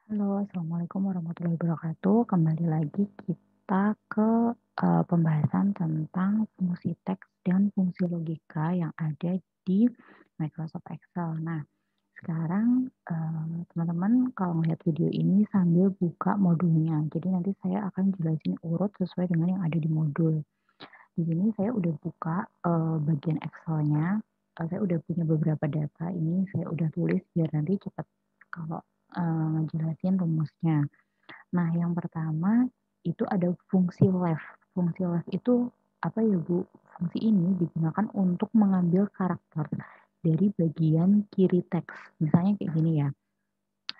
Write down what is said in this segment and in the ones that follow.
Halo, Assalamualaikum warahmatullahi wabarakatuh. Kembali lagi kita ke pembahasan tentang fungsi teks dan fungsi logika yang ada di Microsoft Excel. Nah, sekarang teman-teman kalau melihat video ini sambil buka modulnya. Jadi nanti saya akan jelasin urut sesuai dengan yang ada di modul. Di sini saya udah buka bagian Excel-nya. Saya udah punya beberapa data ini, saya udah tulis biar nanti cepat kalau ngejelasin rumusnya. Nah, yang pertama itu ada fungsi left. Fungsi left itu apa ya Bu? Fungsi ini digunakan untuk mengambil karakter dari bagian kiri teks. Misalnya kayak gini ya.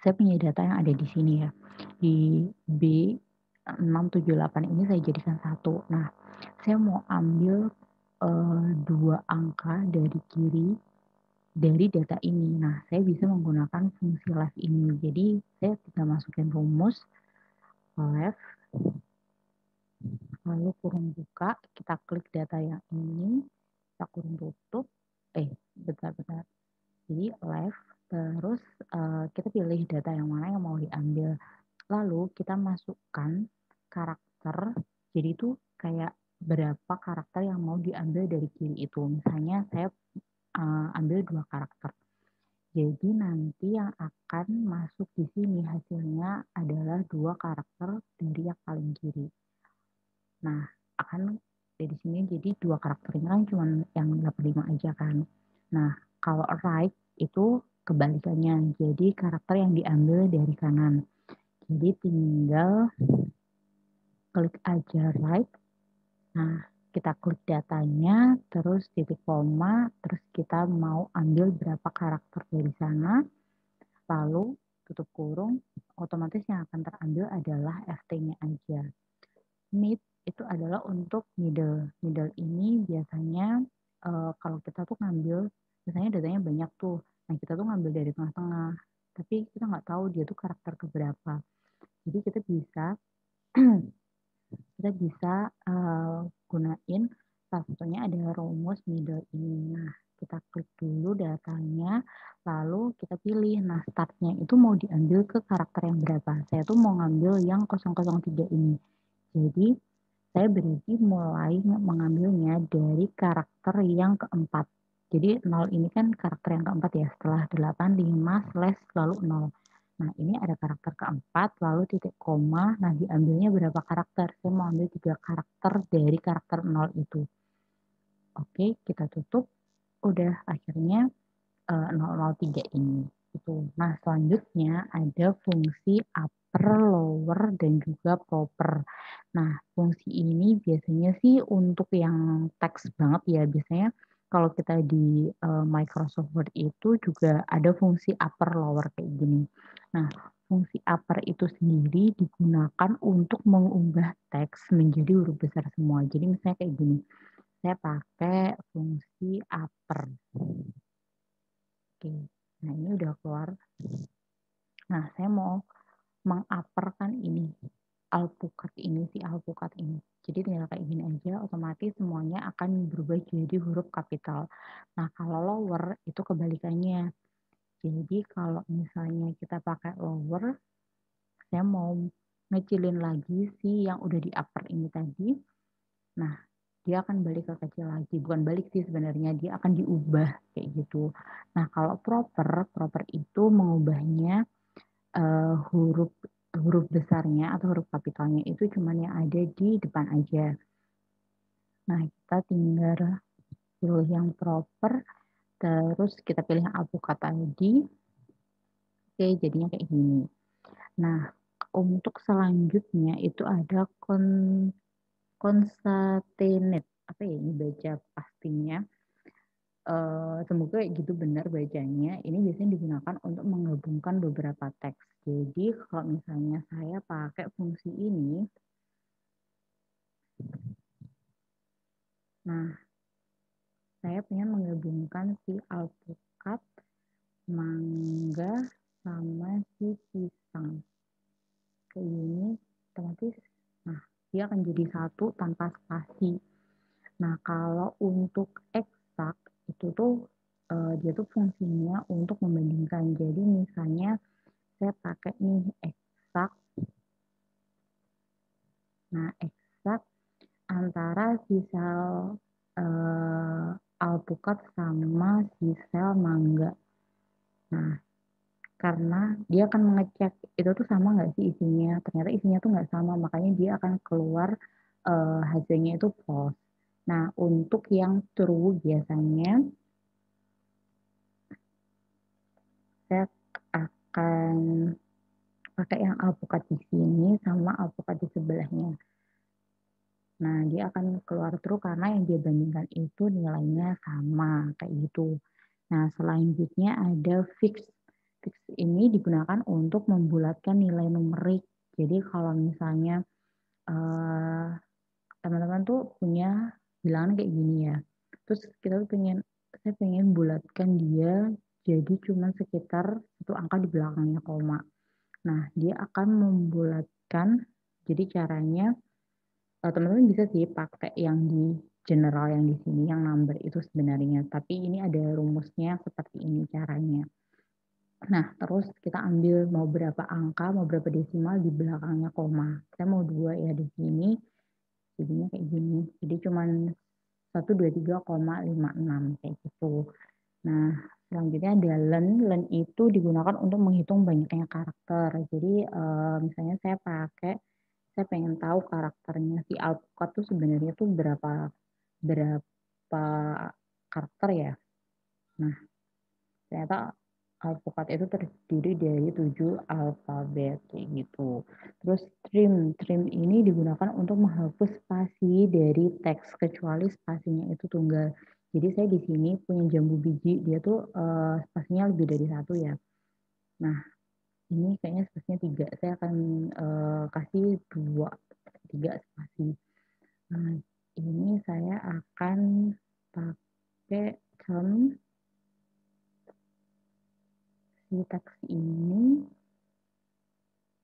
Saya punya data yang ada di sini ya. Di B678 ini saya jadikan satu. Nah, saya mau ambil dua angka dari kiri dari data ini. Nah, saya bisa menggunakan fungsi left ini. Jadi, saya bisa masukin rumus left, lalu kurung buka, kita klik data yang ini, kita kurung tutup, bentar-bentar. Jadi, left, terus kita pilih data yang mana yang mau diambil. Lalu, kita masukkan karakter, jadi itu kayak berapa karakter yang mau diambil dari kiri itu. Misalnya, saya ambil dua karakter. Jadi nanti yang akan masuk di sini hasilnya adalah dua karakter dari yang paling kiri. Nah, akan dari sini jadi dua karakter ini kan cuma yang 85 aja kan. Nah, kalau right itu kebalikannya. Jadi karakter yang diambil dari kanan. Jadi tinggal klik aja right. Nah, kita klik datanya, terus titik koma, terus kita mau ambil berapa karakter dari sana, lalu tutup kurung, otomatis yang akan terambil adalah FT-nya aja. Mid itu adalah untuk middle. Middle ini biasanya kalau kita tuh ngambil, biasanya datanya banyak tuh. Nah, kita tuh ngambil dari tengah-tengah. Tapi kita nggak tahu dia tuh karakter keberapa. Jadi kita bisa gunain salah satunya ada rumus middle ini. Nah, kita klik dulu datanya, lalu kita pilih. Nah, startnya itu mau diambil ke karakter yang berapa. Saya tuh mau ngambil yang 003 ini. Jadi, saya berarti mulai mengambilnya dari karakter yang keempat. Jadi 0 ini kan karakter yang keempat ya, setelah 85 slash lalu 0. Nah, ini ada karakter keempat, lalu titik koma, nah diambilnya berapa karakter? Saya mau ambil 3 karakter dari karakter 0 itu. Oke, kita tutup. Udah, akhirnya 003 ini. Itu. Nah, selanjutnya ada fungsi upper, lower, dan juga proper. Nah, fungsi ini biasanya sih untuk yang teks banget ya. Biasanya kalau kita di Microsoft Word itu juga ada fungsi upper, lower kayak gini. Nah, fungsi upper itu sendiri digunakan untuk mengubah teks menjadi huruf besar semua. Jadi misalnya kayak gini, saya pakai fungsi upper. Oke, nah ini udah keluar. Nah, saya mau mengaperkan ini, alpukat ini, si alpukat ini. Jadi tinggal kayak gini aja, otomatis semuanya akan berubah jadi huruf kapital. Nah, kalau lower itu kebalikannya. Jadi kalau misalnya kita pakai lower, saya mau ngecilin lagi si yang udah di upper ini tadi. Nah, dia akan balik ke kecil lagi. Bukan balik sih sebenarnya, dia akan diubah kayak gitu. Nah, kalau proper itu mengubahnya huruf huruf besarnya atau huruf kapitalnya itu cuman yang ada di depan aja. Nah, kita tinggal pilih yang proper, terus kita pilih yang alpukat tadi. Oke, jadinya kayak gini. Nah, untuk selanjutnya itu ada concatenate. Apa ya ini baca pastinya? Semoga gitu benar bacanya. Ini biasanya digunakan untuk menggabungkan beberapa teks. Jadi kalau misalnya saya pakai fungsi ini, nah saya pengen menggabungkan si alpukat, mangga, sama si pisang. Kayak gini, otomatis, nah dia akan jadi satu tanpa spasi. Nah kalau untuk eksak itu tuh dia tuh fungsinya untuk membandingkan. Jadi misalnya saya pakai nih eksak. Nah, eksak antara si sel alpukat sama si sel mangga. Nah, karena dia akan mengecek itu tuh sama nggak sih isinya. Ternyata isinya tuh nggak sama, makanya dia akan keluar hasilnya itu false. Nah, untuk yang true biasanya saya akan pakai yang alpukat di sini sama alpukat di sebelahnya. Nah, dia akan keluar true karena yang dia bandingkan itu nilainya sama, kayak gitu. Nah, selanjutnya ada fix. Fix ini digunakan untuk membulatkan nilai numerik. Jadi kalau misalnya teman-teman tuh punya bilangan kayak gini ya. Terus kita tuh saya pengen bulatkan dia jadi cuma sekitar satu angka di belakangnya koma. Nah, dia akan membulatkan, jadi caranya teman-teman bisa sih pakai yang di general yang di sini, yang number itu sebenarnya. Tapi ini ada rumusnya seperti ini caranya. Nah, terus kita ambil mau berapa angka, mau berapa desimal di belakangnya koma. Saya mau 2 ya di sini, jadinya kayak gini. Jadi cuman 123,56 kayak gitu. Nah, selanjutnya ada len. Len itu digunakan untuk menghitung banyaknya karakter. Jadi misalnya saya pengen tahu karakternya si alpukat tuh sebenarnya tuh berapa karakter ya. Nah, ternyata alpukat itu terdiri dari 7 alfabet kayak gitu. Terus trim ini digunakan untuk menghapus spasi dari teks kecuali spasinya itu tunggal. Jadi saya di sini punya jambu biji, dia tuh spasinya lebih dari 1 ya. Nah, ini kayaknya spasinya 3. Saya akan kasih 3 spasi. Nah, ini saya akan pakai term si teks ini.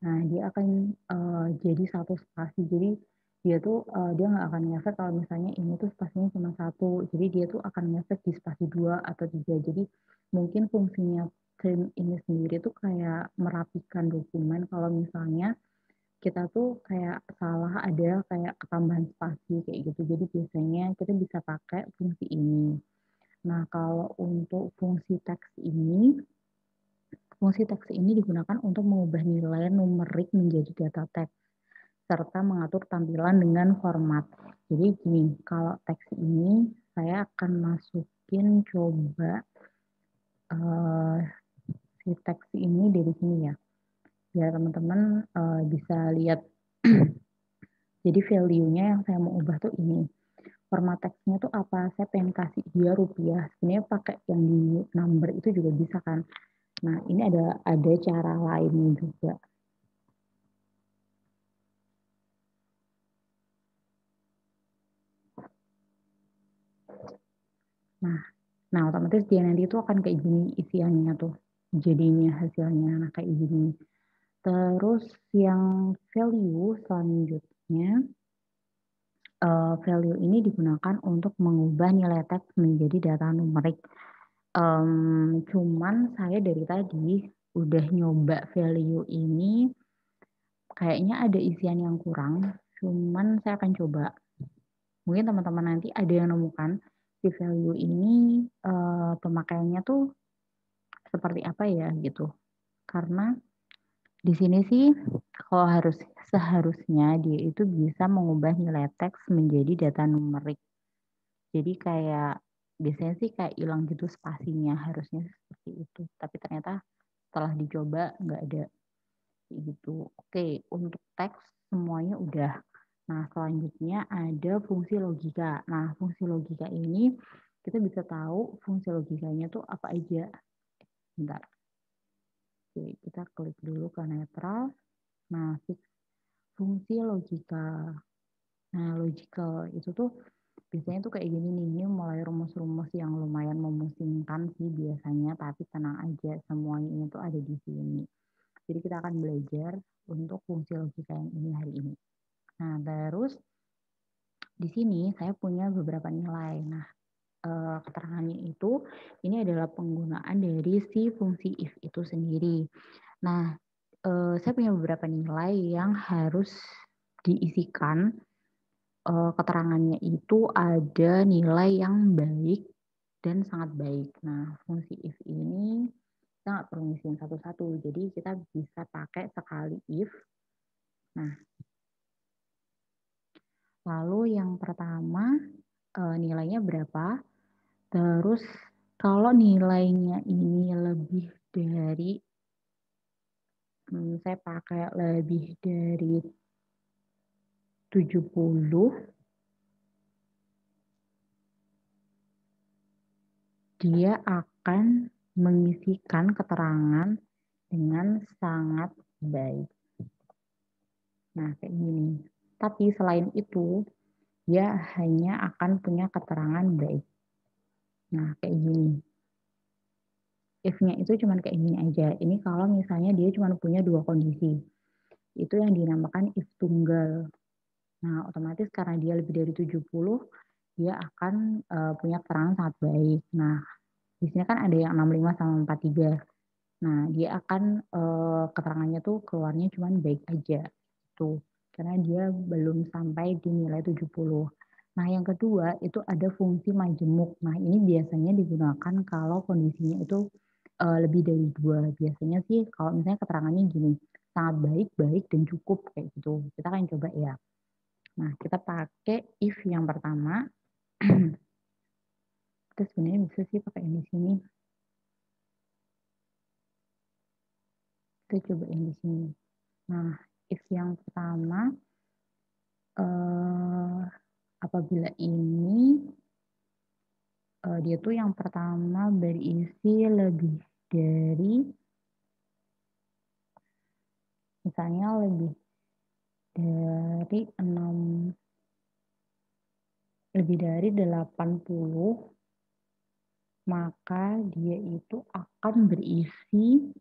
Nah, dia akan jadi satu spasi. Jadi dia tuh dia nggak akan ngefek kalau misalnya ini tuh spasinya cuma 1. Jadi dia tuh akan ngefek di spasi 2 atau 3. Jadi mungkin fungsinya trim ini sendiri tuh kayak merapikan dokumen kalau misalnya kita tuh kayak salah ada kayak ketambahan spasi kayak gitu. Jadi biasanya kita bisa pakai fungsi ini. Nah, kalau untuk fungsi teks ini digunakan untuk mengubah nilai numerik menjadi data teks serta mengatur tampilan dengan format. Jadi gini, kalau teks ini saya akan masukin coba si teks ini dari sini ya, biar teman-teman bisa lihat. Jadi value-nya yang saya mau ubah tuh ini. Format teksnya tuh apa? Saya pengen kasih dia rupiah. Sebenarnya pakai yang di number itu juga bisa kan. Nah, ini ada cara lain juga. Nah, otomatis dia nanti itu akan kayak gini isiannya tuh. Jadinya hasilnya nah kayak gini. Terus yang value selanjutnya, value ini digunakan untuk mengubah nilai teks menjadi data numerik. Cuman saya dari tadi udah nyoba value ini, kayaknya ada isian yang kurang. Cuman saya akan coba. Mungkin teman-teman nanti ada yang nemukan si value ini pemakaiannya tuh seperti apa ya gitu. Karena di sini sih kalau seharusnya dia itu bisa mengubah nilai teks menjadi data numerik. Jadi kayak biasanya sih kayak hilang gitu spasinya, harusnya seperti itu. Tapi ternyata setelah dicoba nggak ada gitu. Oke, untuk teks semuanya udah. Nah, selanjutnya ada fungsi logika. Nah, fungsi logika ini kita bisa tahu fungsi logikanya tuh apa aja. Bentar. Oke, kita klik dulu ke netral. Nah, fungsi logika. Nah, logical itu tuh biasanya tuh kayak gini nih. Ini mulai rumus-rumus yang lumayan memusingkan sih biasanya, tapi tenang aja, semuanya ini tuh ada di sini. Jadi kita akan belajar untuk fungsi logika yang ini hari ini. Nah, terus di sini saya punya beberapa nilai. Nah, keterangannya itu ini adalah penggunaan dari si fungsi if itu sendiri. Nah, saya punya beberapa nilai yang harus diisikan. Keterangannya itu ada nilai yang baik dan sangat baik. Nah, fungsi if ini kita nggak perlu ngisiin satu-satu. Jadi kita bisa pakai sekali if. Nah, lalu yang pertama nilainya berapa? Terus kalau nilainya ini lebih dari, saya pakai lebih dari 70, dia akan mengisikan keterangan dengan sangat baik. Nah, kayak gini. Tapi selain itu, dia hanya akan punya keterangan baik. Nah, kayak gini. If-nya itu cuma kayak gini aja. Ini kalau misalnya dia cuma punya dua kondisi. Itu yang dinamakan if tunggal. Nah, otomatis karena dia lebih dari 70, dia akan punya keterangan sangat baik. Nah, di sini kan ada yang 65 sama 43. Nah, dia akan keterangannya tuh keluarnya cuma baik aja. Tuh, karena dia belum sampai di nilai 70. Nah, yang kedua itu ada fungsi majemuk. Nah, ini biasanya digunakan kalau kondisinya itu lebih dari 2. Biasanya sih kalau misalnya keterangannya gini, sangat baik, baik, dan cukup kayak gitu. Kita akan coba ya. Nah, kita pakai if yang pertama. Kita sebenarnya bisa sih pakai yang di sini. Kita coba yang di sini. Nah, if yang pertama, apabila ini dia tuh yang pertama berisi lebih dari, misalnya lebih dari 80, maka dia itu akan berisi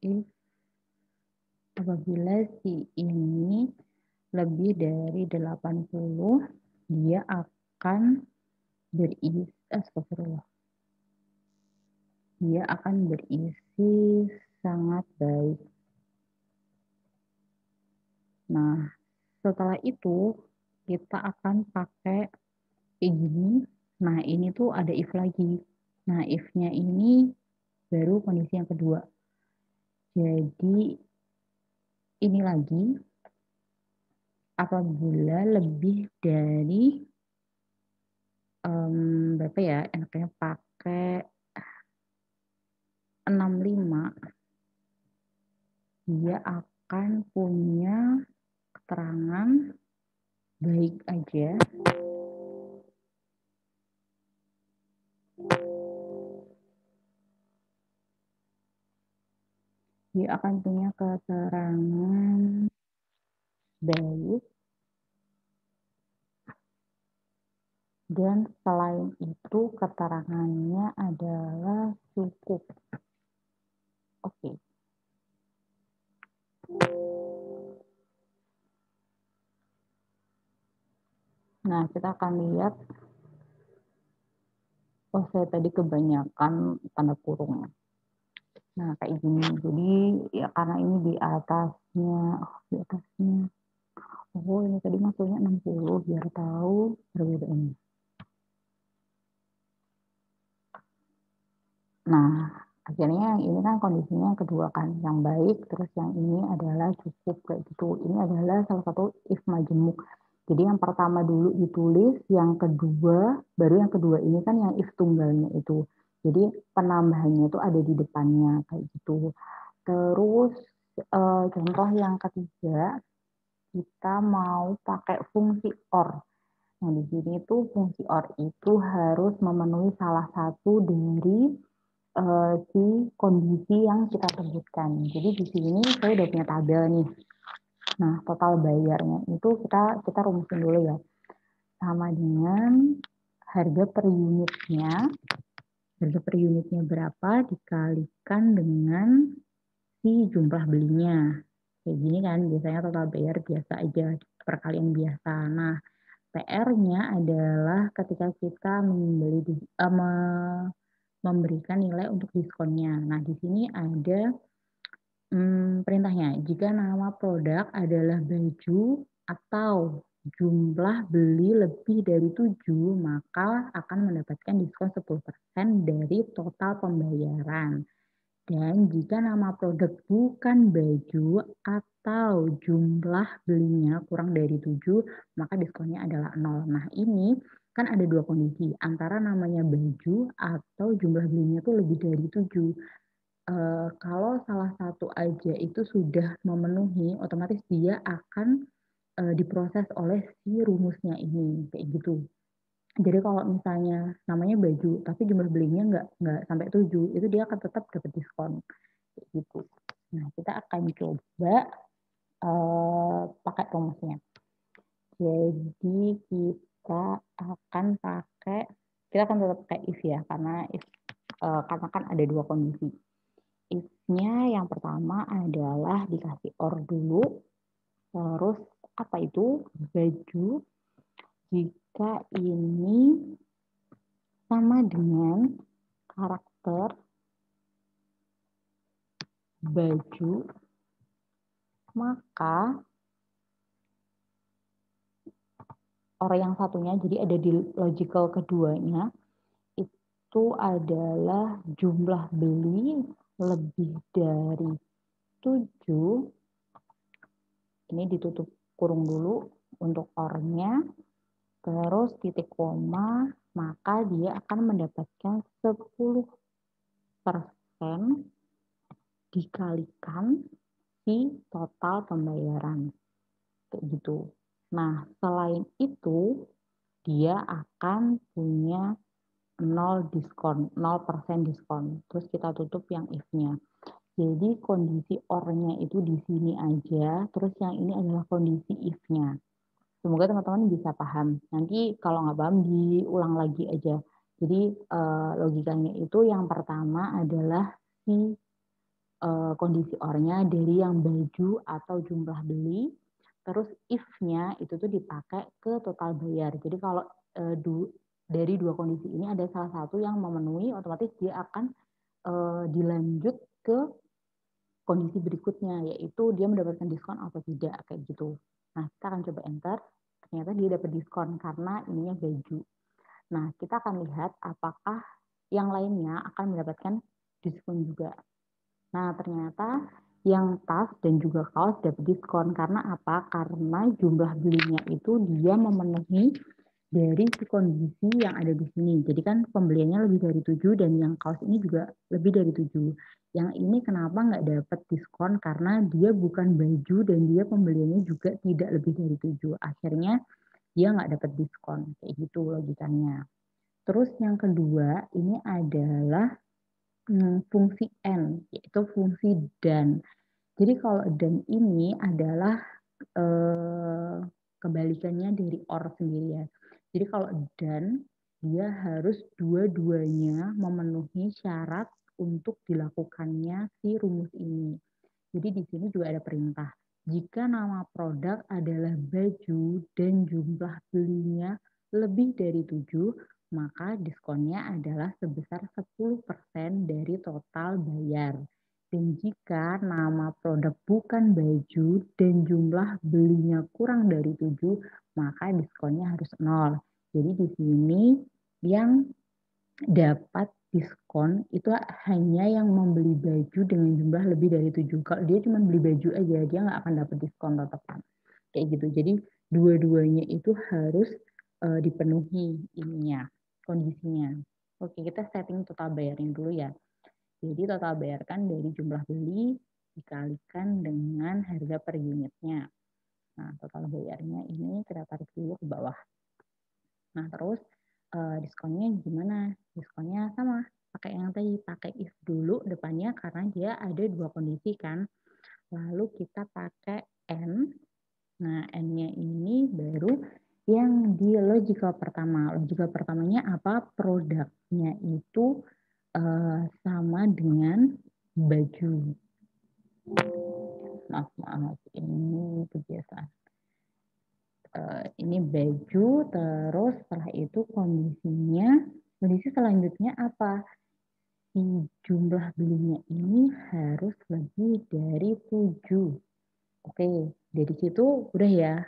if apabila si ini lebih dari 80, dia akan berisi, astagfirullah, dia akan berisi sangat baik. Nah, setelah itu kita akan pakai kayak gini. Nah, ini tuh ada if lagi. Nah, if-nya ini baru kondisi yang kedua. Jadi ini lagi apabila lebih dari berapa ya, enaknya pakai 65, dia akan punya keterangan baik aja. Dia akan punya keterangan baik. Dan selain itu keterangannya adalah cukup. Oke. Nah, kita akan lihat. Oh, saya tadi kebanyakan tanda kurungnya. Nah, kayak gini. Jadi, ya karena ini di atasnya. Oh, ini tadi maksudnya 60, biar tahu perbedaannya. Nah, akhirnya yang ini kan kondisinya yang kedua kan, yang baik, terus yang ini adalah cukup kayak gitu. Ini adalah salah satu if majemuk. Jadi yang pertama dulu ditulis, yang kedua, baru yang kedua ini kan yang if tunggalnya itu. Jadi penambahannya itu ada di depannya kayak gitu. Terus contoh yang ketiga, kita mau pakai fungsi OR. Nah, di sini tuh fungsi OR itu harus memenuhi salah satu dari si kondisi yang kita sebutkan. Jadi di sini saya udah punya tabel nih. Nah, total bayarnya itu kita rumusin dulu ya. Sama dengan harga per unitnya. Harga per unitnya berapa dikalikan dengan si jumlah belinya. Kayak gini kan, biasanya total bayar biasa aja, perkalian biasa. Nah, PR-nya adalah ketika kita memberikan nilai untuk diskonnya. Nah, di sini ada perintahnya. Jika nama produk adalah baju atau jumlah beli lebih dari 7, maka akan mendapatkan diskon 10% dari total pembayaran. Dan jika nama produk bukan baju atau jumlah belinya kurang dari 7, maka diskonnya adalah 0. Nah, ini kan ada dua kondisi, antara namanya baju atau jumlah belinya tuh lebih dari 7. Kalau salah satu aja itu sudah memenuhi, otomatis dia akan diproses oleh si rumusnya ini, kayak gitu. Jadi kalau misalnya namanya baju, tapi jumlah belinya nggak sampai 7, itu dia akan tetap dapat diskon. Kayak gitu. Nah, kita akan coba pakai rumusnya. Jadi kita akan tetap pakai if ya, karena kan ada dua kondisi. If-nya yang pertama adalah dikasih or dulu, terus apa itu? Baju. Jika ini sama dengan karakter baju, maka orang yang satunya, jadi ada di logical keduanya, itu adalah jumlah beli lebih dari 7. Ini ditutup kurung dulu untuk or-nya, terus titik koma, maka dia akan mendapatkan 10% dikalikan si total pembayaran. Kayak gitu. Nah, selain itu, dia akan punya 0% diskon. Terus kita tutup yang if-nya. Jadi kondisi or-nya itu di sini aja, terus yang ini adalah kondisi if-nya. Semoga teman-teman bisa paham. Nanti kalau nggak paham, diulang lagi aja. Jadi logikanya itu yang pertama adalah si kondisi or-nya dari yang baju atau jumlah beli, terus if-nya itu tuh dipakai ke total bayar. Jadi kalau dari dua kondisi ini ada salah satu yang memenuhi, otomatis dia akan dilanjut ke kondisi berikutnya, yaitu dia mendapatkan diskon atau tidak, kayak gitu. Nah, kita akan coba enter, ternyata dia dapat diskon karena ininya baju. Nah, kita akan lihat apakah yang lainnya akan mendapatkan diskon juga. Nah, ternyata yang tas dan juga kaos dapat diskon. Karena apa? Karena jumlah belinya itu dia memenuhi dari kondisi yang ada di sini. Jadi kan pembeliannya lebih dari 7 dan yang kaos ini juga lebih dari 7. Yang ini kenapa nggak dapat diskon? Karena dia bukan baju dan dia pembeliannya juga tidak lebih dari 7. Akhirnya dia nggak dapat diskon. Kayak gitu logikanya. Terus yang kedua ini adalah fungsi N, yaitu fungsi dan. Jadi kalau dan ini adalah kebalikannya dari or sendiri ya. Jadi kalau dan, dia harus dua-duanya memenuhi syarat untuk dilakukannya si rumus ini. Jadi di sini juga ada perintah. Jika nama produk adalah baju dan jumlah belinya lebih dari 7, maka diskonnya adalah sebesar 10% dari total bayar. Dan jika nama produk bukan baju dan jumlah belinya kurang dari 7, maka diskonnya harus 0. Jadi di sini yang dapat diskon itu hanya yang membeli baju dengan jumlah lebih dari 7. Kalau dia cuma beli baju aja, dia nggak akan dapat diskon tetepan. Kayak gitu. Jadi dua-duanya itu harus dipenuhi ininya, kondisinya. Oke, kita setting total bayarnya dulu ya. Jadi total bayarkan dari jumlah beli dikalikan dengan harga per unitnya. Nah, total bayarnya ini kita tarik dulu ke bawah. Nah, terus diskonnya gimana? Diskonnya sama, pakai yang tadi, pakai if dulu depannya karena dia ada dua kondisi kan. Lalu kita pakai N. Nah, N-nya ini baru yang di logical pertama. Logical pertamanya apa? Produknya itu sama dengan baju. Ini kebiasaan. Ini baju, terus setelah itu kondisi selanjutnya apa? Si jumlah belinya ini harus lebih dari 7. Oke, dari situ udah ya,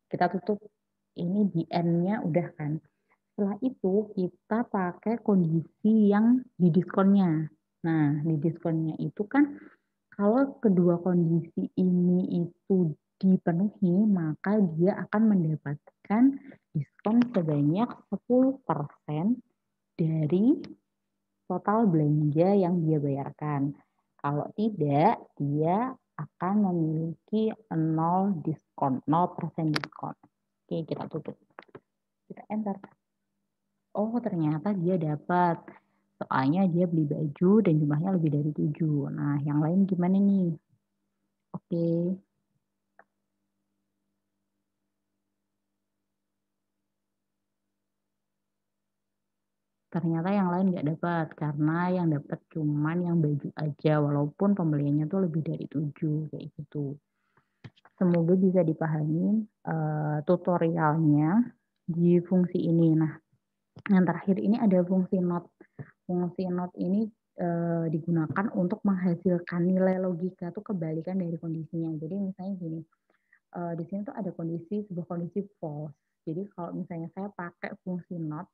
kita tutup. Ini di N-nya udah kan. Setelah itu kita pakai kondisi yang di diskonnya. Nah, di diskonnya itu kan kalau kedua kondisi ini itu dipenuhi, maka dia akan mendapatkan diskon sebanyak 10% dari total belanja yang dia bayarkan. Kalau tidak, dia akan memiliki 0 diskon, 0% diskon. Oke, kita tutup. Kita enter. Oh, ternyata dia dapat. Soalnya dia beli baju dan jumlahnya lebih dari 7. Nah, yang lain gimana nih? Oke. Ternyata yang lain nggak dapat karena yang dapat cuman yang baju aja walaupun pembeliannya tuh lebih dari 7 kayak gitu. Semoga bisa dipahami tutorialnya di fungsi ini. Nah, yang terakhir ini ada fungsi not. Fungsi not ini digunakan untuk menghasilkan nilai logika tuh kebalikan dari kondisinya. Jadi misalnya gini, di sini tuh ada sebuah kondisi false. Jadi kalau misalnya saya pakai fungsi not,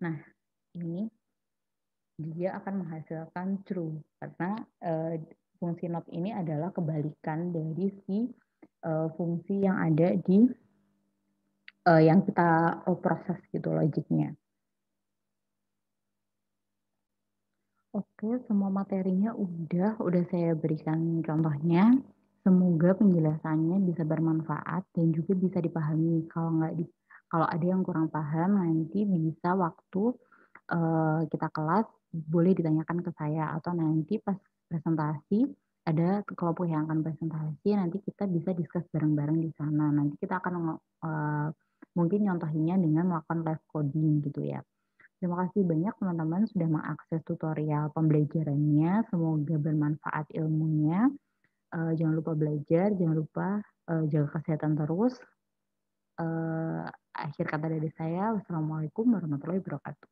nah ini dia akan menghasilkan true karena fungsi not ini adalah kebalikan dari si fungsi yang ada di yang kita proses gitu logiknya. Oke, semua materinya udah saya berikan contohnya. Semoga penjelasannya bisa bermanfaat dan juga bisa dipahami. Kalau ada yang kurang paham nanti bisa waktu kita kelas boleh ditanyakan ke saya atau nanti pas presentasi ada kelompok yang akan presentasi nanti kita bisa discuss bareng-bareng di sana. Nanti kita akan mungkin nyontohinnya dengan melakukan live coding gitu ya. Terima kasih banyak teman-teman sudah mengakses tutorial pembelajarannya. Semoga bermanfaat ilmunya. Jangan lupa belajar, jangan lupa jaga kesehatan terus. Akhir kata dari saya, wassalamualaikum warahmatullahi wabarakatuh.